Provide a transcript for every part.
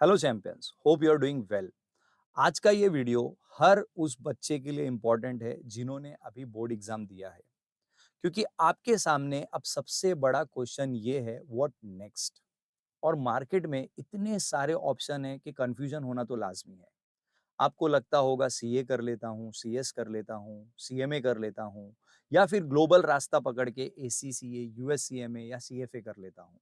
Hello champions, hope you are doing well. आज का ये वीडियो हर उस बच्चे के लिए इम्पोर्टेंट है जिन्होंने अभी बोर्ड एग्जाम दिया है, क्योंकि आपके सामने अब सबसे बड़ा क्वेश्चन ये है व्हाट नेक्स्ट। और मार्केट में इतने सारे ऑप्शन है कि कंफ्यूजन होना तो लाजमी है। आपको लगता होगा सीए कर लेता हूँ, सीएस कर लेता हूँ, सीएमए कर लेता हूँ, या फिर ग्लोबल रास्ता पकड़ के एसीसीए, यूएससीएमए या सीएफए कर लेता हूँ।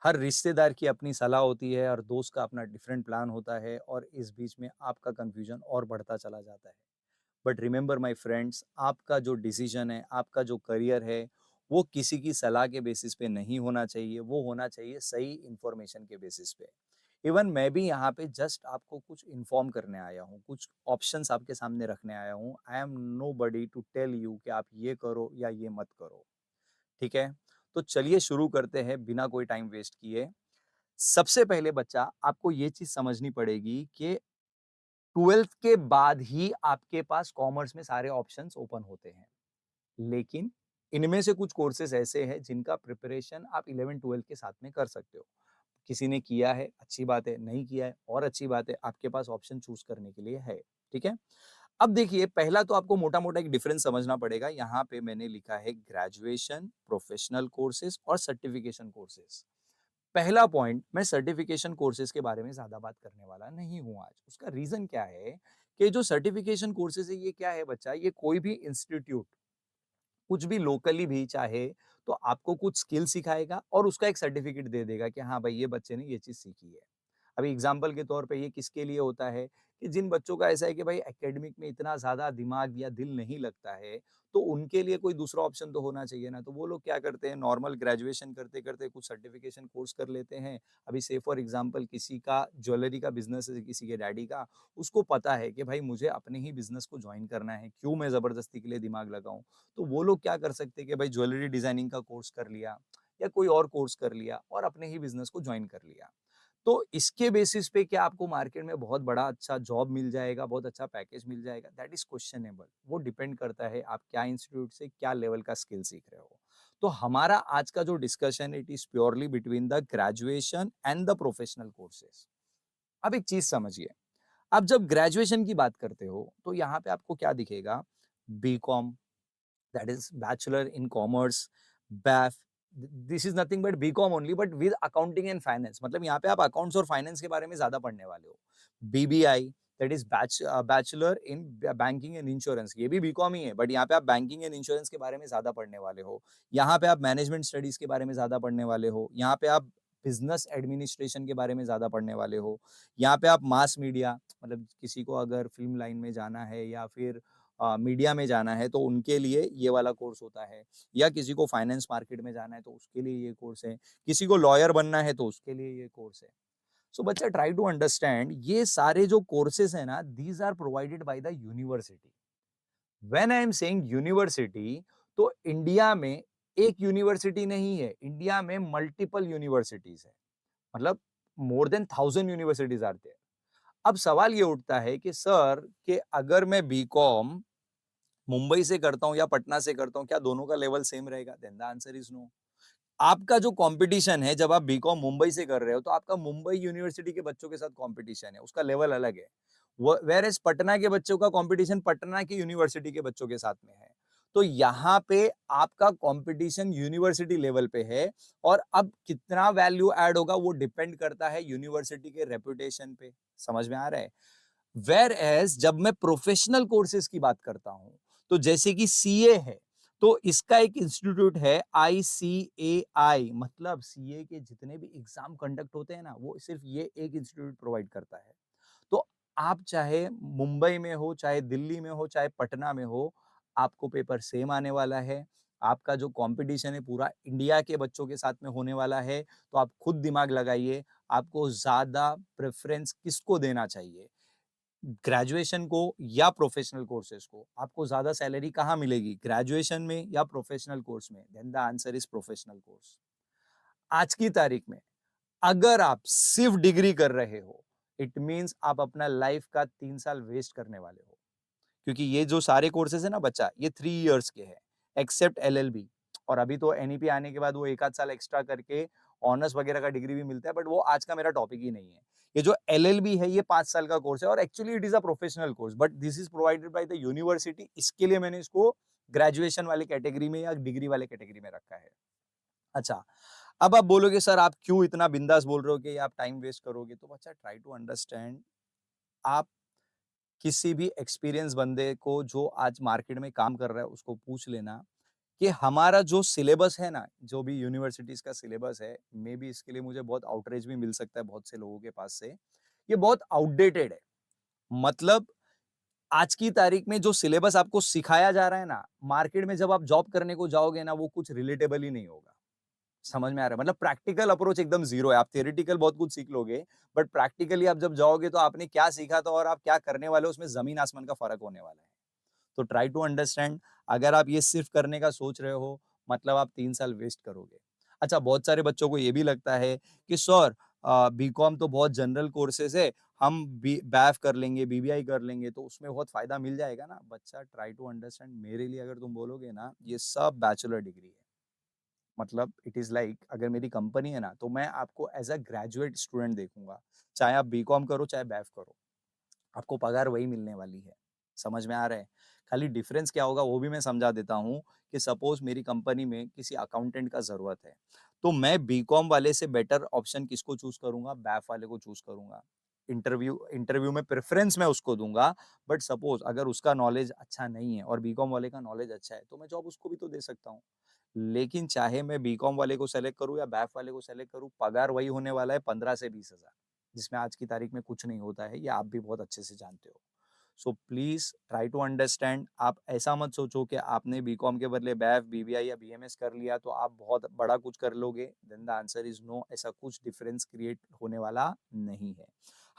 हर रिश्तेदार की अपनी सलाह होती है, हर दोस्त का अपना डिफरेंट प्लान होता है और इस बीच में आपका कंफ्यूजन और बढ़ता चला जाता है। बट रिमेंबर माय फ्रेंड्स, आपका जो डिसीजन है, आपका जो करियर है, वो किसी की सलाह के बेसिस पे नहीं होना चाहिए, वो होना चाहिए सही इंफॉर्मेशन के बेसिस पे। इवन मैं भी यहाँ पे जस्ट आपको कुछ इन्फॉर्म करने आया हूँ, कुछ ऑप्शंस आपके सामने रखने आया हूँ। I am nobody to tell you कि आप ये करो या ये मत करो। ठीक है? तो चलिए शुरू करते हैं बिना कोई टाइम वेस्ट किए। सबसे पहले बच्चा आपको ये चीज समझनी पड़ेगी कि 12th के बाद ही आपके पास कॉमर्स में सारे ऑप्शंस ओपन होते हैं। लेकिन इनमें से कुछ कोर्सेज ऐसे हैं जिनका प्रिपरेशन आप 11-12 के साथ में कर सकते हो। किसी ने किया है, अच्छी बात है, नहीं किया है और अच्छी बात है, आपके पास ऑप्शन चूज करने के लिए है। ठीक है? अब देखिए, पहला तो आपको मोटा-मोटा एक डिफरेंस समझना पड़ेगा। यहाँ पे मैंने लिखा है ग्रेजुएशन, प्रोफेशनल कोर्सेज और सर्टिफिकेशन कोर्सेज। पहला पॉइंट, मैं सर्टिफिकेशन कोर्सेज के बारे में ज्यादा बात करने वाला नहीं हूं आज। उसका रीजन क्या है कि जो सर्टिफिकेशन कोर्सेज है ये क्या है बच्चा, ये कोई भी इंस्टीट्यूट कुछ भी लोकली भी चाहे तो आपको कुछ स्किल सिखाएगा और उसका एक सर्टिफिकेट दे देगा कि हाँ भाई ये बच्चे ने ये चीज सीखी है। अभी एग्जाम्पल के तौर पे ये किसके लिए होता है कि जिन बच्चों का ऐसा है कि भाई एकेडमिक में इतना ज्यादा दिमाग या दिल नहीं लगता है, तो उनके लिए कोई दूसरा ऑप्शन तो होना चाहिए ना। तो वो लोग क्या करते हैं, नॉर्मल ग्रेजुएशन करते करते कुछ सर्टिफिकेशन कोर्स कर लेते हैं। अभी से फॉर एग्जाम्पल किसी का ज्वेलरी का बिजनेस है, किसी के डैडी का, उसको पता है कि भाई मुझे अपने ही बिजनेस को ज्वाइन करना है, क्यों मैं जबरदस्ती के लिए दिमाग लगाऊं। तो वो लोग क्या कर सकते हैं कि भाई ज्वेलरी डिजाइनिंग का कोर्स कर लिया या कोई और कोर्स कर लिया और अपने ही बिजनेस को ज्वाइन कर लिया। तो इसके बेसिस पे क्या आपको मार्केट में बहुत बड़ा अच्छा जॉब मिल जाएगा, बहुत अच्छा पैकेज मिल जाएगा? That is questionable. वो डिपेंड करता है आप क्या इंस्टीट्यूट से क्या लेवल का स्किल सीख रहे हो। तो हमारा आज का जो discussion it is purely between the graduation and the professional courses. अब एक चीज समझिए, आप जब ग्रेजुएशन की बात करते हो तो यहाँ पे आपको क्या दिखेगा? BCom, that is bachelor in commerce, BAF, this is nothing but BCom only but with accounting and finance। मतलब यहाँ पे आप अकाउंट्स और फाइनेंस के बारे में ज्यादा पढ़ने वाले हो। BBI, that is bachelor in banking and insurance, ये भी बीकॉम ही है बट यहाँ पे आप बैंकिंग एंड इंश्योरेंस के बारे में ज्यादा पढ़ने वाले हो। यहाँ पे आप मैनेजमेंट स्टडीज के बारे में ज्यादा पढ़ने वाले हो। यहाँ पे आप बिजनेस एडमिनिस्ट्रेशन के बारे में ज्यादा पढ़ने वाले हो। यहाँ पे आप मास मीडिया, मतलब किसी को अगर फिल्म लाइन में जाना है या फिर मीडिया में जाना है तो उनके लिए ये वाला कोर्स होता है, या किसी को फाइनेंस मार्केट में जाना है तो उसके लिए ये कोर्स है, किसी को लॉयर बनना है तो उसके लिए ये कोर्स है। सो बच्चा ट्राई टू अंडरस्टैंड, ये सारे जो कोर्सेज है ना, these are provided by the university. When I am saying university, तो इंडिया में एक यूनिवर्सिटी नहीं है, इंडिया में मल्टीपल यूनिवर्सिटीज है। मतलब more than 1000 universities are there. अब सवाल ये उठता है कि सर, कि अगर मैं बीकॉम मुंबई से करता हूँ या पटना से करता हूँ, क्या दोनों का लेवल सेम रहेगा? Then the answer is no. आपका जो कंपटीशन है, जब आप बीकॉम मुंबई से कर रहे हो तो आपका मुंबई यूनिवर्सिटी के बच्चों के साथ कंपटीशन है, उसका लेवल अलग है। वेयर एज पटना के बच्चों का कंपटीशन पटना की यूनिवर्सिटी के बच्चों के साथ में है। तो यहाँ पे आपका कंपटीशन यूनिवर्सिटी लेवल पे है, और अब कितना वैल्यू ऐड होगा वो डिपेंड करता है यूनिवर्सिटी के रेपुटेशन पे। समझ में आ रहा है? वेयर एज जब मैं प्रोफेशनल कोर्सेज की बात करता हूं, तो जैसे कि सीए है, तो इसका एक इंस्टीट्यूट है आईसीएआई। मतलब सीए के जितने भी एग्जाम कंडक्ट होते हैं ना, वो सिर्फ ये एक इंस्टीट्यूट प्रोवाइड करता है। तो आप चाहे मुंबई में हो, चाहे दिल्ली में हो, चाहे पटना में हो, आपको पेपर सेम आने वाला है। आपका जो कंपटीशन है पूरा इंडिया के बच्चों के साथ में होने वाला है। तो आप खुद दिमाग लगाइए, आपको ज्यादा प्रेफरेंस किसको देना चाहिए, ग्रेजुएशन को या प्रोफेशनल कोर्सेज को? आपको ज्यादा सैलरी कहाँ मिलेगी, ग्रेजुएशन में या प्रोफेशनल कोर्स में? Then the answer is professional course. आज की तारीख में अगर आप सिर्फ डिग्री कर रहे हो, इट मींस आप अपना लाइफ का 3 साल वेस्ट करने वाले हो। क्योंकि ये जो सारे कोर्सेज है ना बच्चा, ये 3 इयर्स के हैं, एक्सेप्ट एलएलबी। और अभी तो एनईपी आने के बाद वो एक आध साल एक्स्ट्रा करके ऑनर्स वगैरह का डिग्री भी मिलता है, बट वो आज का मेरा टॉपिक ही नहीं है। ये जो एलएलबी है ये 5 साल का कोर्स है और actually it is a professional course, but this is provided by the university. इसके लिए मैंने इसको ग्रेजुएशन वाली कैटेगरी में या डिग्री वाले कैटेगरी में रखा है। अच्छा, अब आप बोलोगे सर आप क्यों इतना बिंदास बोल रहे हो कि आप टाइम वेस्ट करोगे? तो बच्चा ट्राई टू अंडरस्टैंड, आप किसी भी एक्सपीरियंस बंदे को जो आज मार्केट में काम कर रहा है उसको पूछ लेना कि हमारा जो सिलेबस है ना, जो भी यूनिवर्सिटीज का सिलेबस है, मे बी इसके लिए मुझे बहुत आउटरीच भी मिल सकता है बहुत से लोगों के पास से, ये बहुत आउटडेटेड है। मतलब आज की तारीख में जो सिलेबस आपको सिखाया जा रहा है ना, मार्केट में जब आप जॉब करने को जाओगे ना, वो कुछ रिलेटेबल ही नहीं होगा। समझ में आ रहा है? मतलब प्रैक्टिकल अप्रोच एकदम ज़ीरो है। आप थियोरेटिकल बहुत कुछ सीख लोगे, बट प्रैक्टिकली आप जब जाओगे तो आपने क्या सीखा था और आप क्या करने वाले हो, उसमें ज़मीन-आसमान का फ़र्क होने वाला है। तो ट्राई टू अंडरस्टैंड, अगर आप ये सिर्फ करने का सोच रहे हो, मतलब आप 3 साल वेस्ट करोगे। अच्छा, बहुत सारे बच्चों को ये भी लगता है कि सर बीकॉम तो बहुत जनरल कोर्सेज़ है, हम बी बैफ कर लेंगे, बीबीआई कर लेंगे तो उसमें बहुत फ़ायदा मिल जाएगा ना। बच्चा ट्राई टू अंडरस्टैंड, मेरे लिए अगर तुम बोलोगे ना, ये सब बैचलर डिग्री है। मतलब इट इज़ लाइक अगर मेरी कंपनी है ना, तो मैं आपको एज़ अ ग्रेजुएट स्टूडेंट देखूँगा। चाहे आप बीकॉम करो, चाहे बैफ करो, आपको पगार वही मिलने वाली है। समझ में आ रहा है? खाली डिफरेंस क्या होगा वो भी मैं समझा देता हूँ कि सपोज़ मेरी कंपनी में किसी अकाउंटेंट का ज़रूरत है, तो मैं बीकॉम वाले से बेटर ऑप्शन किसको चूज़ करूँगा? बैफ वाले को चूज़ करूँगा। इंटरव्यू इंटरव्यू में प्रेफ़रेंस मैं उसको दूँगा, बट सपोज़ अगर उसका नॉलेज अच्छा नहीं है और बीकॉम वाले का नॉलेज अच्छा है, तो मैं जॉब उसको भी तो दे सकता हूँ। लेकिन चाहे मैं बीकॉम वाले को सेलेक्ट करूँ या बैफ वाले को सेलेक्ट करूँ, पगार वही होने वाला है 15 से 20,000, जिसमें आज की तारीख में कुछ नहीं होता है, ये आप भी बहुत अच्छे से जानते हो। So please try to understand, आप ऐसा मत सोचो कि आपने बीकॉम के बदले बैफ, बीबीआई या बीएमएस कर लिया तो आप बहुत बड़ा कुछ कर लोगे, then the answer is no, ऐसा कुछ डिफरेंस क्रिएट होने वाला नहीं है।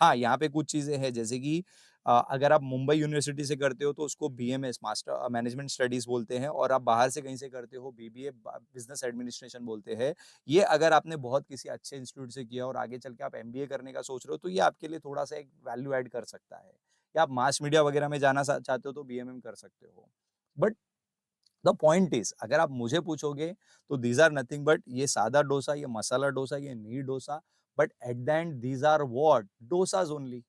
हाँ, यहाँ पे कुछ चीज़ें हैं जैसे कि अगर आप मुंबई यूनिवर्सिटी से करते हो तो उसको बीएमएस मास्टर मैनेजमेंट स्टडीज़ बोलते हैं और आप बाहर से कहीं से करते हो बीबीए बिज़नेस एडमिनिस्ट्रेशन बोलते हैं। ये अगर आपने बहुत किसी अच्छे इंस्टीट्यूट से किया और आगे चल के आप एमबीए करने का सोच रहे हो तो ये आपके लिए थोड़ा-सा एक वैल्यू ऐड कर सकता है। या आप मास मीडिया वगैरह में जाना चाहते हो तो बीएमएम कर सकते हो। बट द पॉइंट इज़, अगर आप मुझे पूछोगे तो दीज़ आर नथिंग बट ये सादा डोसा, ये मसाला डोसा, ये neer dosa, but at the end these are what? Dosas only.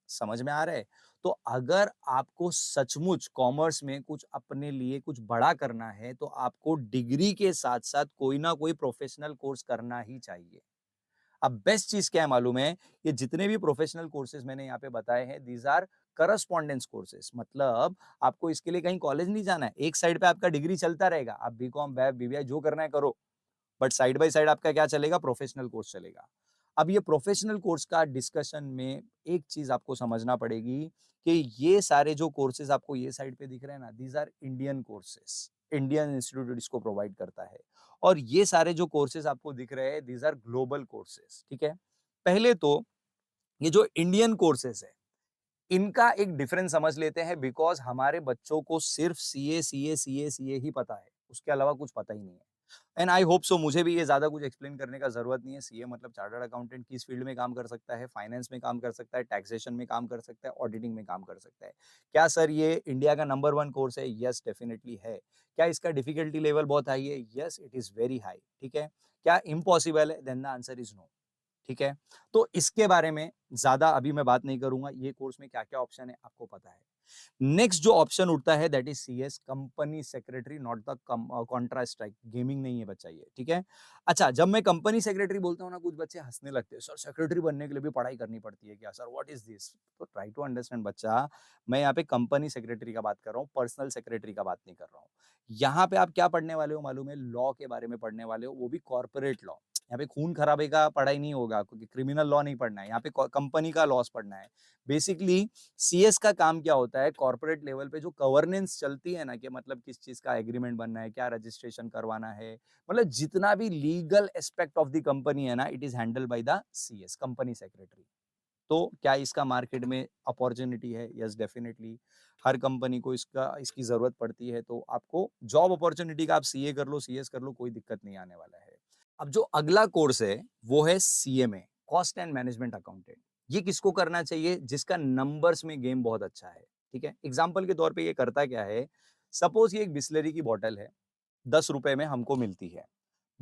समझ में आ रहा है? तो अगर आपको सचमुच कॉमर्स में कुछ अपने लिए कुछ बड़ा करना है, तो आपको डिग्री के साथ-साथ कोई ना कोई प्रोफेशनल कोर्स करना ही चाहिए। अब बेस्ट चीज़ क्या है मालूम है? ये जितने भी प्रोफेशनल कोर्सेज़ मैंने यहाँ पे बताए हैं, दीज़ आर करस्पॉन्डेंस कोर्सेज़। मतलब आपको इसके लिए कहीं कॉलेज नहीं जाना है। एक साइड पे आपका डिग्री चलता रहेगा। आप बीकॉम, बैफ, बीबीआई जो करना है करो। बट साइड बाय साइड आपका क्या चलेगा? प्रोफेशनल कोर्स चलेगा। अब ये प्रोफेशनल कोर्स का डिस्कशन में एक चीज़ आपको समझना पड़ेगी कि ये सारे जो कोर्सेज़ आपको ये साइड पे दिख रहे हैं ना, these are Indian courses. Indian institute इसको प्रोवाइड करता है। और ये सारे जो कोर्सेज़ आपको दिख रहे हैं, दीज़ आर ग्लोबल कोर्सेज़, ठीक है? पहले तो ये जो इंडियन कोर्सेज़ है, इनका एक डिफरेंस समझ लेते हैं, बिकॉज़ हमारे बच्चों को सिर्फ सीए, सीए, सीए, सीए ही पता है। उसके अलावा कुछ पता ही नहीं है। एंड आई होप सो, मुझे भी ये ज़्यादा कुछ एक्सप्लेन करने का ज़रूरत नहीं है। सीए मतलब चार्टर्ड अकाउंटेंट किस फील्ड में काम कर सकता है, फाइनेंस में काम कर सकता है, टैक्सेशन में काम कर सकता है, ऑडिटिंग में काम कर सकता है। क्या सर ये इंडिया का नंबर 1 कोर्स है? येस, डेफिनिटली है। क्या इसका डिफिकल्टी लेवल बहुत हाई है? Yes, it is very high, ठीक है। क्या इम्पॉसिबल है? Then the answer is no. ठीक है? तो इसके बारे में ज़्यादा अभी मैं बात नहीं करूँगा, ये कोर्स में क्या-क्या ऑप्शन है आपको पता है। नेक्स्ट जो ऑप्शन उठता है that is CS, company secretary, not the Contra strike, gaming नहीं है बच्चा ये, ठीक है? अच्छा, जब मैं कंपनी सेक्रेटरी बोलता हूँ ना, कुछ बच्चे हँसने लगते हैं, सर सेक्रेटरी बनने के लिए भी पढ़ाई करनी पड़ती है क्या सर? What is this? तो ट्राई टू अंडरस्टैंड बच्चा, मैं यहाँ पे कंपनी सेक्रेटरी का बात कर रहा हूँ, पर्सनल सेक्रेटरी का बात नहीं कर रहा हूँ। यहाँ पे आप क्या पढ़ने वाले हो मालूम है? लॉ के बारे में पढ़ने वाले हो, वो भी कॉर्पोरेट लॉ। यहाँ पे खून खराबे का पढ़ाई नहीं होगा, क्योंकि क्रिमिनल लॉ नहीं पढ़ना है, यहाँ पे कंपनी का लॉस पढ़ना है। बेसिकली सीएस का काम क्या होता है, कॉर्पोरेट लेवल पे जो गवर्नेंस चलती है ना, कि मतलब किस चीज का एग्रीमेंट बनना है, क्या रजिस्ट्रेशन करवाना है, मतलब जितना भी legal aspect of the company है ना, it is handle by the CS, company secretary. तो क्या इसका मार्केट में अपॉर्चुनिटी है? Yes, definitely. हर कंपनी को इसकी जरूरत पड़ती है, तो आपको जॉब अपॉर्चुनिटी का आप सीए कर लो, सीएस कर लो, कोई दिक्कत नहीं आने वाला है। अब जो अगला कोर्स है वो है CMA, cost and management accountant. ये किसको करना चाहिए? जिसका नंबर्स में गेम बहुत अच्छा है, ठीक है। एग्जाम्पल के तौर पे ये करता क्या है, सपोज ये एक बिस्लरी की बॉटल है, 10 रुपए में हमको मिलती है,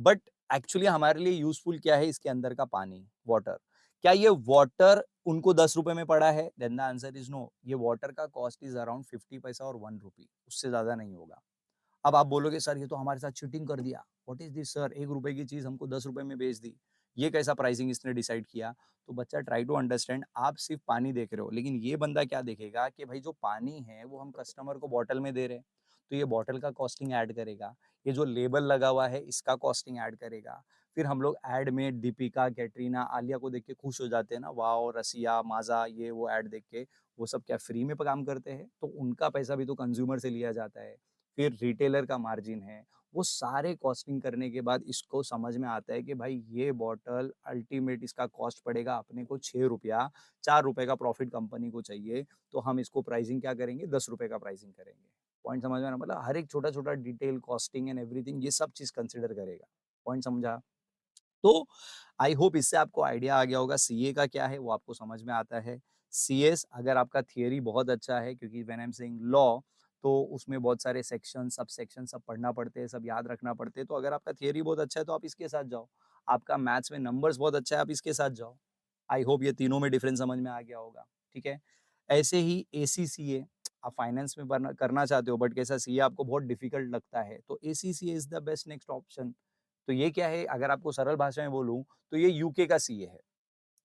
बट एक्चुअली हमारे लिए यूजफुल क्या है इसके अंदर का पानी, वाटर। क्या ये वाटर उनको 10 रुपए में पड़ा है? Then the answer is no. ये वाटर का कॉस्ट इज अराउंड 50 पैसा और 1 रुपी, उससे ज्यादा नहीं होगा। अब आप बोलोगे सर ये तो हमारे साथ चीटिंग कर दिया। व्हाट इज दिस सर, 1 रुपए की चीज हमको 10 रुपए में बेच दी, ये कैसा प्राइसिंग इसने डिसाइड किया? तो बच्चा ट्राई टू अंडरस्टैंड, आप सिर्फ पानी देख रहे हो, लेकिन ये बंदा क्या देखेगा कि भाई जो पानी है वो हम कस्टमर को बॉटल में दे रहे हैं, तो ये बॉटल का कॉस्टिंग ऐड करेगा, ये जो लेबल लगा हुआ है इसका कॉस्टिंग ऐड करेगा। फिर हम लोग ऐड में दीपिका, कैटरीना, आलिया को देख के खुश हो जाते हैं ना, वाओ, रसिया, माजा, ये वो ऐड देख के। वो सब क्या फ्री में काम करते हैं? तो उनका पैसा भी तो कंज्यूमर से लिया जाता है। फिर रिटेलर का मार्जिन है। वो सारे कॉस्टिंग करने के बाद इसको समझ में आता है कि भाई ये बॉटल अल्टीमेट इसका कॉस्ट पड़ेगा अपने को 6 रुपया, 4 रुपए का प्रॉफिट कंपनी को चाहिए, तो हम इसको प्राइसिंग क्या करेंगे, 10 रुपए का प्राइसिंग करेंगे। पॉइंट समझ में आया? मतलब हर एक छोटा-छोटा डिटेल, कॉस्टिंग एंड एवरीथिंग, ये सब चीज़ कंसिडर करेगा। पॉइंट समझा? तो आई होप इससे आपको आइडिया आ गया होगा सीए का क्या है, वो आपको समझ में आता है। सीएस अगर आपका थियरी बहुत अच्छा है, क्योंकि when I am saying law, तो उसमें बहुत सारे सेक्शन, सब सेक्शन सब पढ़ना पड़ते हैं, सब याद रखना पड़ते हैं। तो अगर आपका थियरी बहुत अच्छा है तो आप इसके साथ जाओ। आपका मैथ्स में नंबर्स बहुत अच्छा है, आप इसके साथ जाओ। आई होप ये तीनों में डिफरेंस समझ में आ गया होगा, ठीक है? ऐसे ही एसीसीए, आप फाइनेंस में करना करना चाहते हो बट कैसा सीए आपको बहुत डिफिकल्ट लगता है, तो ACCA is the best next option. तो ये क्या है, अगर आपको सरल भाषा में बोलूँ तो ये यूके का सीए है,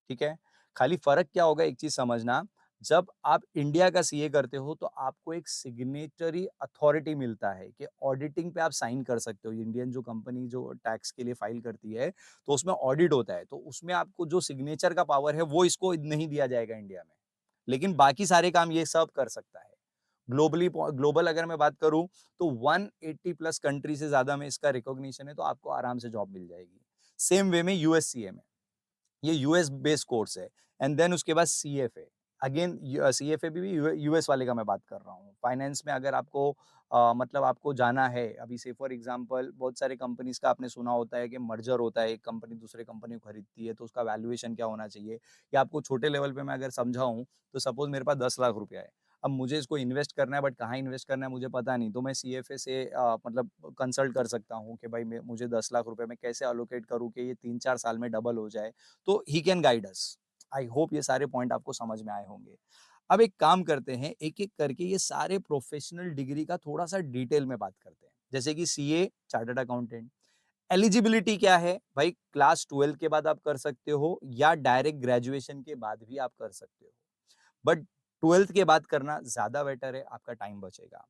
ठीक है? खाली फ़र्क क्या होगा, एक चीज़ समझना, जब आप इंडिया का सीए करते हो तो आपको एक सिग्नेटरी अथॉरिटी मिलता है कि ऑडिटिंग पे आप साइन कर सकते हो। इंडियन जो कंपनी जो टैक्स के लिए फाइल करती है, तो उसमें ऑडिट होता है, तो उसमें आपको जो सिग्नेचर का पावर है वो इसको नहीं दिया जाएगा इंडिया में। लेकिन बाकी सारे काम ये सब कर सकता है। ग्लोबल अगर मैं बात करूँ तो 180 प्लस कंट्री से ज़्यादा में इसका रिकॉग्निशन है, तो आपको आराम से जॉब मिल जाएगी। सेम वे में यूएससीए में, ये यूएस बेस्ड कोर्स है, एंड देन उसके बाद सीएफए। अगेन सीएफए भी यूएस वाले का मैं बात कर रहा हूँ। फाइनेंस में अगर आपको मतलब आपको जाना है, अभी से फॉर एग्जांपल बहुत सारे कंपनीज का आपने सुना होता है कि मर्जर होता है, एक कंपनी दूसरे कंपनी को खरीदती है, तो उसका वैल्यूएशन क्या होना चाहिए, या आपको छोटे लेवल पे मैं अगर समझाऊँ, तो सपोज मेरे पास 10 लाख रुपया है। अब मुझे इसको इन्वेस्ट करना है बट कहाँ इन्वेस्ट करना है मुझे पता नहीं, तो मैं सीएफए से मतलब कंसल्ट कर सकता हूँ कि भाई मुझे 10 लाख रुपए मैं कैसे अलोकेट करूँ कि ये 3-4 साल में डबल हो जाए। तो he can guide us. I hope ये सारे पॉइंट आपको समझ में आए होंगे। अब एक काम करते हैं, एक-एक करके ये सारे प्रोफेशनल डिग्री का थोड़ा-सा डिटेल में बात करते हैं। जैसे कि सीए, चार्टर्ड अकाउंटेंट। एलिजिबिलिटी क्या है? भाई क्लास 12 के बाद आप कर सकते हो या डायरेक्ट ग्रेजुएशन के बाद भी आप कर सकते हो। बट 12th के बाद करना ज़्यादा बेटर है, आपका टाइम बचेगा।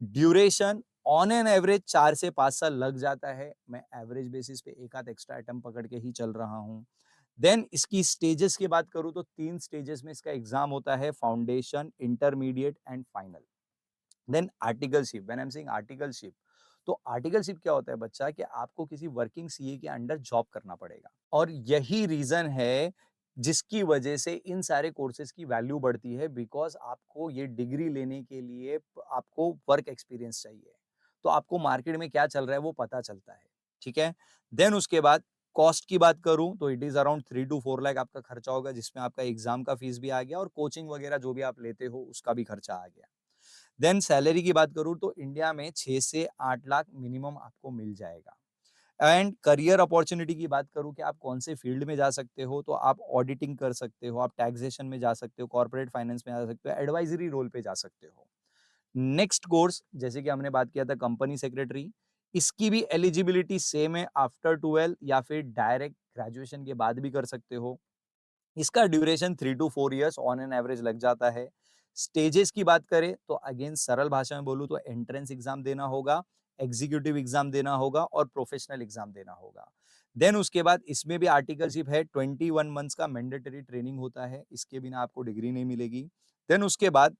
ड्यूरेशन ऑन एन एवरेज 4 से 5 साल लग जाता है। मैं एवरेज बेसिस पे एक आध एक्स्ट्रा आइटम पकड़ के ही चल रहा हूँ। देन इसकी स्टेजेस की बात करूँ तो 3 स्टेजेस में इसका एग्ज़ाम होता है, foundation, intermediate and final. Then articleship, when I am saying articleship, तो आर्टिकलशिप क्या होता है बच्चा, कि आपको किसी वर्किंग सीए के अंडर जॉब करना पड़ेगा, और यही रीजन है जिसकी वजह से इन सारे कोर्सेज की वैल्यू बढ़ती है, बिकॉज आपको ये डिग्री लेने के लिए आपको वर्क एक्सपीरियंस चाहिए, तो आपको मार्केट में क्या चल रहा है वो पता चलता है, ठीक है? देन उसके बाद कॉस्ट की बात करूं तो it is around 3 to 4 lakh आपका खर्चा होगा, जिसमें आपका एग्जाम का फीस भी आ गया और कोचिंग वगैरह जो भी आप लेते हो उसका भी खर्चा आ गया। देन सैलरी की बात करूँ तो इंडिया में 6 से 8 लाख मिनिमम आपको मिल जाएगा। एंड करियर अपॉर्चुनिटी की बात करूँ कि आप कौन से फील्ड में जा सकते हो, तो आप ऑडिटिंग कर सकते हो, आप टैक्सेशन में जा सकते हो, कॉर्पोरेट फाइनेंस में जा सकते हो, एडवाइजरी रोल पे जा सकते हो। नेक्स्ट कोर्स जैसे कि हमने बात किया था कंपनी सेक्रेटरी, इसकी भी एलिजिबिलिटी सेम है, आफ्टर 12 या फिर डायरेक्ट ग्रेजुएशन के बाद भी कर सकते हो। इसका duration 3 to 4 years on an average लग जाता है। स्टेजेस की बात करें तो अगेन सरल भाषा में बोलूँ तो एंट्रेंस एग्जाम देना होगा, एग्जीक्यूटिव एग्जाम देना होगा और प्रोफेशनल एग्जाम देना होगा। देन उसके बाद इसमें भी आर्टिकलशिप है, 21 मंथ्स का मैंडेटरी ट्रेनिंग होता है, इसके बिना आपको डिग्री नहीं मिलेगी। देन उसके बाद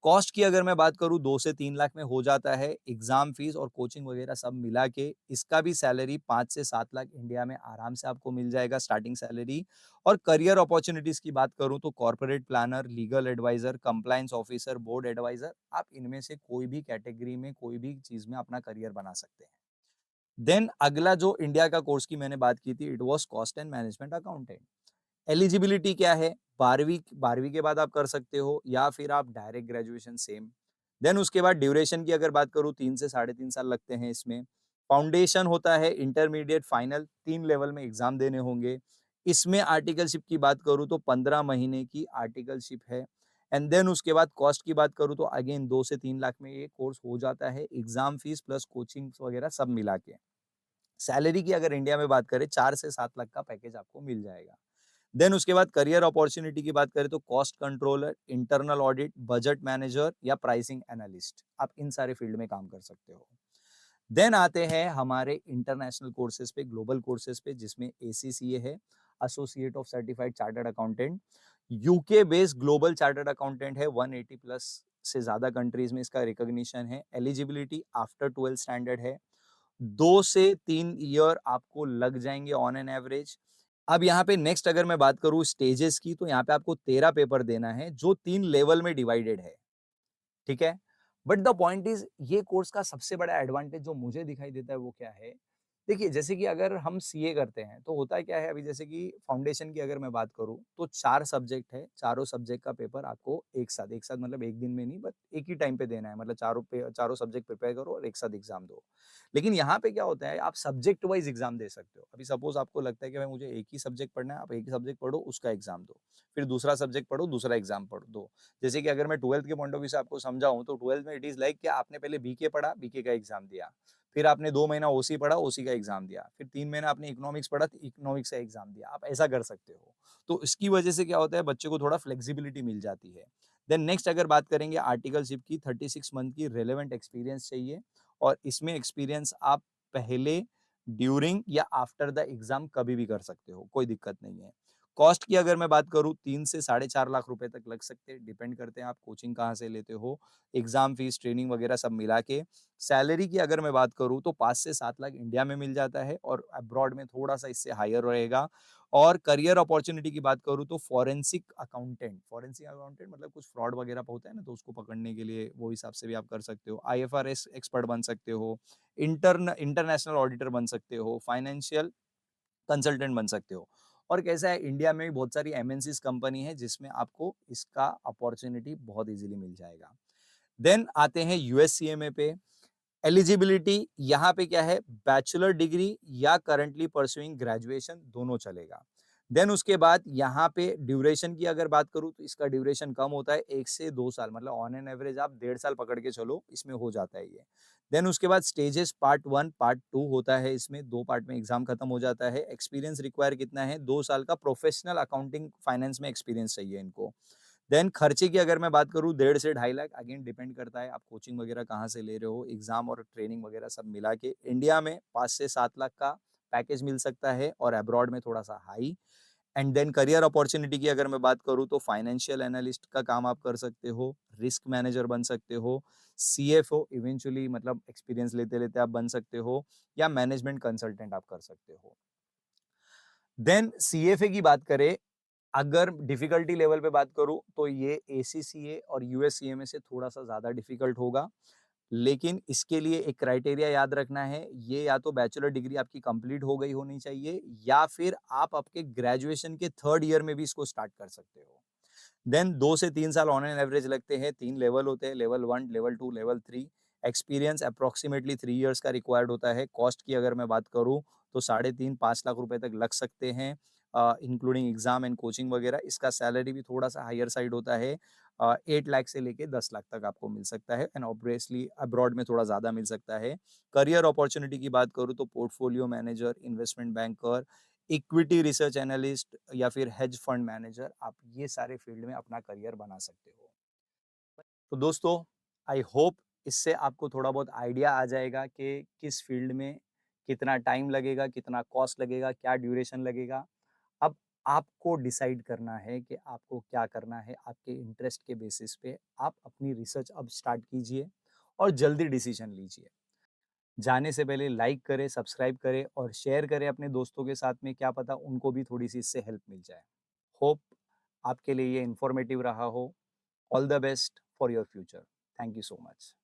कॉस्ट की अगर मैं बात करूँ 2 से 3 लाख में हो जाता है, एग्ज़ाम फीस और कोचिंग वगैरह सब मिला के इसका भी सैलरी 5 से 7 लाख इंडिया में आराम से आपको मिल जाएगा स्टार्टिंग सैलरी। और करियर अपॉर्च्युनिटीज़ की बात करूँ तो corporate planner, legal adviser, compliance officer, board adviser, आप इनमें से कोई भी कैटेगरी में, कोई भी चीज़ में अपना करियर बना सकते हैं। देन अगला जो इंडिया का कोर्स की मैंने बात की थी, it was cost and management accountant. Eligibility क्या है? 12वीं के बाद आप कर सकते हो या फिर आप डायरेक्ट ग्रेजुएशन सेम। देन उसके बाद ड्यूरेशन की अगर बात करूँ 3 से साढ़े 3 साल लगते हैं इसमें। फाउंडेशन होता है, इंटरमीडिएट, फाइनल, 3 लेवल में एग्जाम देने होंगे। इसमें आर्टिकलशिप की बात करूँ तो 15 महीने की आर्टिकलशिप है। एंड देन उसके बाद कॉस्ट की बात करूँ तो अगेन 2 से 3 लाख में ये कोर्स हो जाता है, एग्जाम फीस प्लस कोचिंग्स वगैरह सब मिला के। सैलरी की अगर इंडिया में बात करें 4 से 7 लाख का पैकेज आपको मिल जाएगा। देन उसके बाद करियर अपॉर्चुनिटी की बात करें तो cost controller, internal audit, budget manager या प्राइसिंग एनालिस्ट, आप इन सारे फील्ड में काम कर सकते हो। देन आते हैं हमारे इंटरनेशनल कोर्सेज पे, ग्लोबल कोर्सेज पे, जिसमें एसीसीए है, associate of certified chartered accountant, UK based global chartered accountant है, 180 प्लस से ज्यादा कंट्रीज में इसका रिकॉग्निशन है। एलिजिबिलिटी आफ्टर 12 स्टैंडर्ड है, 2 से 3 ईयर आपको लग जाएंगे ऑन एन एवरेज। अब यहाँ पे नेक्स्ट अगर मैं बात करूँ स्टेजेस की, तो यहाँ पे आपको 13 पेपर देना है जो 3 लेवल में डिवाइडेड है, ठीक है। बट द पॉइंट इज, ये कोर्स का सबसे बड़ा एडवांटेज जो मुझे दिखाई देता है वो क्या है, देखिए जैसे कि अगर हम सीए करते हैं तो होता है क्या है, अभी जैसे कि फाउंडेशन की अगर मैं बात करूं तो 4 सब्जेक्ट है, चारों सब्जेक्ट का पेपर आपको एक साथ मतलब एक दिन में नहीं, बट एक ही टाइम पे देना है, मतलब चारों सब्जेक्ट प्रिपेयर करो और एक साथ एग्जाम दो। लेकिन यहाँ पे क्या होता है, आप सब्जेक्ट वाइज एग्जाम दे सकते हो। अभी सपोज आपको लगता है कि भाई मुझे एक ही सब्जेक्ट पढ़ना है, आप एक ही सब्जेक्ट पढ़ो, उसका एग्जाम दो, फिर दूसरा सब्जेक्ट पढ़ो, दूसरा एग्जाम पढ़ो दो। जैसे कि अगर मैं 12th के पॉइंट ऑफ व्यू से आपको समझाऊं तो 12th में इट इज लाइक कि आपने पहले बीके पढ़ा, बीके का एग्जाम दिया, फिर आपने 2 महीना ओसी पढ़ा, ओसी का एग्जाम दिया, फिर 3 महीना आपने इकोनॉमिक्स पढ़ा, इकोनॉमिक्स का एग्जाम दिया, आप ऐसा कर सकते हो। तो इसकी वजह से क्या होता है, बच्चे को थोड़ा फ्लेक्सिबिलिटी मिल जाती है। देन नेक्स्ट अगर बात करेंगे आर्टिकलशिप की, 36 मंथ की रेलेवेंट एक्सपीरियंस चाहिए, और इसमें एक्सपीरियंस आप पहले, ड्यूरिंग या आफ्टर द एग्जाम कभी भी कर सकते हो, कोई दिक्कत नहीं है। कॉस्ट की अगर मैं बात करूं 3 से 4.5 लाख रुपए तक लग सकते हैं, डिपेंड करते हैं आप कोचिंग कहाँ से लेते हो, एग्जाम फीस, ट्रेनिंग वगैरह सब मिला के। सैलरी की अगर मैं बात करूं तो 5 से 7 लाख इंडिया में मिल जाता है, और अब्रॉड में थोड़ा सा इससे हायर रहेगा। और करियर अपॉर्चुनिटी की बात करूं तो फॉरेंसिक अकाउंटेंट मतलब कुछ फ्रॉड वगैरह होता है ना, तो उसको पकड़ने के लिए वो हिसाब से भी आप कर सकते हो। आईएफआरएस एक्सपर्ट बन सकते हो, इंटरनेशनल ऑडिटर बन सकते हो, फाइनेंशियल कंसल्टेंट बन सकते हो। और कैसा है, इंडिया में भी बहुत सारी एमएनसीज कंपनी है जिसमें आपको इसका अपॉर्चुनिटी बहुत इजीली मिल जाएगा। देन आते हैं यूएससीएमए पे। एलिजिबिलिटी यहाँ पे क्या है, बैचलर डिग्री या करंटली परसुइंग ग्रेजुएशन दोनों चलेगा। देन उसके बाद यहाँ पे ड्यूरेशन की अगर बात करूँ तो इसका ड्यूरेशन कम होता है, 1 से 2 साल, मतलब ऑन एन एवरेज आप 1.5 साल पकड़ के चलो, इसमें हो जाता है ये। देन उसके बाद स्टेजेस पार्ट 1 पार्ट 2 होता है, इसमें 2 पार्ट में एग्जाम खत्म हो जाता है। एक्सपीरियंस रिक्वायर कितना है, 2 साल का प्रोफेशनल अकाउंटिंग फाइनेंस में एक्सपीरियंस चाहिए इनको। देन खर्चे की अगर मैं बात करूँ 1.5 से 2.5 लाख, अगेन डिपेंड करता है आप कोचिंग वगैरह कहाँ से ले रहे हो, एग्जाम और ट्रेनिंग वगैरह सब मिला के इंडिया में 5 से 7 लाख का पैकेज मिल सकता है, और अब्रॉड में थोड़ा सा high. And then career opportunity की अगर मैं बात करूँ तो फाइनेंशियल एनालिस्ट का काम आप कर सकते हो, रिस्क मैनेजर बन सकते हो, सीएफओ इवेंचुअली मतलब एक्सपीरियंस लेते लेते आप बन सकते हो, या मैनेजमेंट कंसल्टेंट आप कर सकते हो। देन सीएफए की बात करें, अगर डिफिकल्टी लेवल पे बात करूं तो ये एसीसीए और यूएससीएमए से थोड़ा सा ज्यादा डिफिकल्ट होगा। लेकिन इसके लिए एक क्राइटेरिया याद रखना है, ये या तो बैचलर डिग्री आपकी कंप्लीट हो गई होनी चाहिए, या फिर आप आपके ग्रेजुएशन के 3rd ईयर में भी इसको स्टार्ट कर सकते हो। देन 2 से 3 साल ऑन एन एवरेज लगते हैं, 3 लेवल होते हैं, level 1, level 2, level 3। Experience approximately 3 years का रिक्वायर्ड होता है। कॉस्ट की अगर मैं बात करूं तो 3.5 5 लाख रुपए तक लग सकते हैं, इंक्लूडिंग एग्जाम एंड कोचिंग वगैरह। इसका सैलरी भी थोड़ा सा हायर साइड होता है, 8 लाख से लेके 10 लाख तक आपको मिल सकता है, एंड ऑब्वियसली अब्रॉड में थोड़ा ज़्यादा मिल सकता है। करियर अपॉर्चुनिटी की बात करूँ तो portfolio manager, investment banker, equity research analyst या फिर हेज फंड मैनेजर, आप ये सारे फील्ड में अपना करियर बना सकते हो। तो दोस्तों, आई होप इससे आपको थोड़ा बहुत आइडिया आ जाएगा कि किस फील्ड में कितना टाइम लगेगा, कितना कॉस्ट लगेगा, क्या ड्यूरेशन लगेगा। अब आपको डिसाइड करना है कि आपको क्या करना है, आपके इंटरेस्ट के बेसिस पे आप अपनी रिसर्च अब स्टार्ट कीजिए और जल्दी डिसीजन लीजिए। जाने से पहले लाइक करें, सब्सक्राइब करें और शेयर करें अपने दोस्तों के साथ में, क्या पता उनको भी थोड़ी सी इससे हेल्प मिल जाए। होप आपके लिए ये इंफॉर्मेटिव रहा हो। All the best for your future. Thank you so much.